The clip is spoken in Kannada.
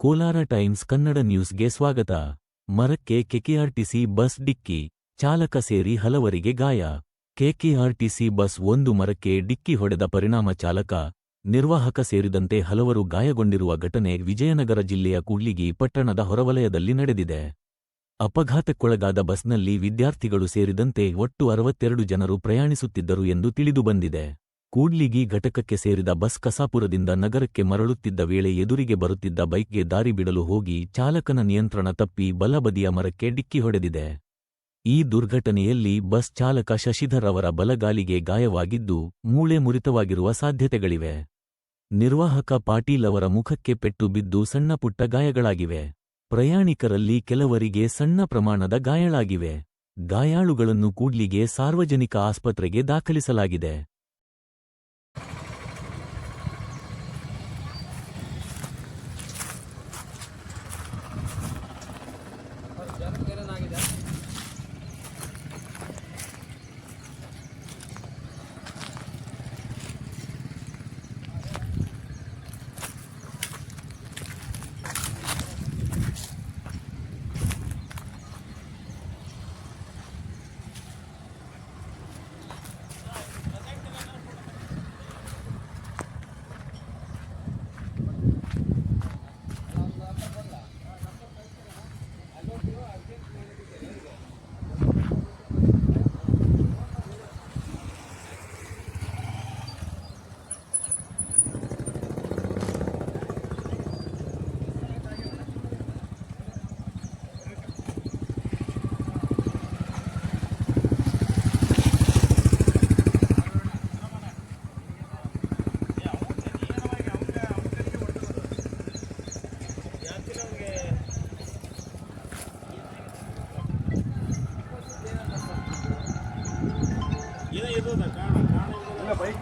ಕೋಲಾರ ಟೈಮ್ಸ್ ಕನ್ನಡ ನ್ಯೂಸ್ಗೆ ಸ್ವಾಗತ. ಮರಕ್ಕೆ ಕೆಕೆಆರ್ಟಿಸಿ ಬಸ್ ಡಿಕ್ಕಿ, ಚಾಲಕ ಸೇರಿ ಹಲವರಿಗೆ ಗಾಯ. ಕೆಕೆಆರ್ಟಿಸಿ ಬಸ್ ಒಂದು ಮರಕ್ಕೆ ಡಿಕ್ಕಿ ಹೊಡೆದ ಪರಿಣಾಮ ಚಾಲಕ, ನಿರ್ವಾಹಕ ಸೇರಿದಂತೆ ಹಲವರು ಗಾಯಗೊಂಡಿರುವ ಘಟನೆ ವಿಜಯನಗರ ಜಿಲ್ಲೆಯ ಕೂಡ್ಲಿಗಿ ಪಟ್ಟಣದ ಹೊರವಲಯದಲ್ಲಿ ನಡೆದಿದೆ. ಅಪಘಾತಕ್ಕೊಳಗಾದ ಬಸ್ನಲ್ಲಿ ವಿದ್ಯಾರ್ಥಿಗಳು ಸೇರಿದಂತೆ ಒಟ್ಟು 62 ಜನರು ಪ್ರಯಾಣಿಸುತ್ತಿದ್ದರು ಎಂದು ತಿಳಿದುಬಂದಿದೆ. ಕೂಡ್ಲಿಗಿ ಘಟಕಕ್ಕೆ ಸೇರಿದ ಬಸ್ ಕಸಾಪುರದಿಂದ ನಗರಕ್ಕೆ ಮರಳುತ್ತಿದ್ದ ವೇಳೆ ಎದುರಿಗೆ ಬರುತ್ತಿದ್ದ ಬೈಕ್ಗೆ ದಾರಿ ಬಿಡಲು ಹೋಗಿ ಚಾಲಕನ ನಿಯಂತ್ರಣ ತಪ್ಪಿ ಬಲಬದಿಯ ಮರಕ್ಕೆ ಡಿಕ್ಕಿ ಹೊಡೆದಿದೆ. ಈ ದುರ್ಘಟನೆಯಲ್ಲಿ ಬಸ್ ಚಾಲಕ ಶಶಿಧರ್ ಅವರ ಬಲಗಾಲಿಗೆ ಗಾಯವಾಗಿದ್ದು, ಮೂಳೆ ಮುರಿತವಾಗಿರುವ ಸಾಧ್ಯತೆಗಳಿವೆ. ನಿರ್ವಾಹಕ ಪಾಟೀಲ್ ಅವರ ಮುಖಕ್ಕೆ ಪೆಟ್ಟು ಬಿದ್ದು ಸಣ್ಣಪುಟ್ಟ ಗಾಯಗಳಾಗಿವೆ. ಪ್ರಯಾಣಿಕರಲ್ಲಿ ಕೆಲವರಿಗೆ ಸಣ್ಣ ಪ್ರಮಾಣದ ಗಾಯಗಳಾಗಿವೆ. ಗಾಯಾಳುಗಳನ್ನು ಕೂಡ್ಲಿಗೆ ಸಾರ್ವಜನಿಕ ಆಸ್ಪತ್ರೆಗೆ ದಾಖಲಿಸಲಾಗಿದೆ. ಬೈಕ್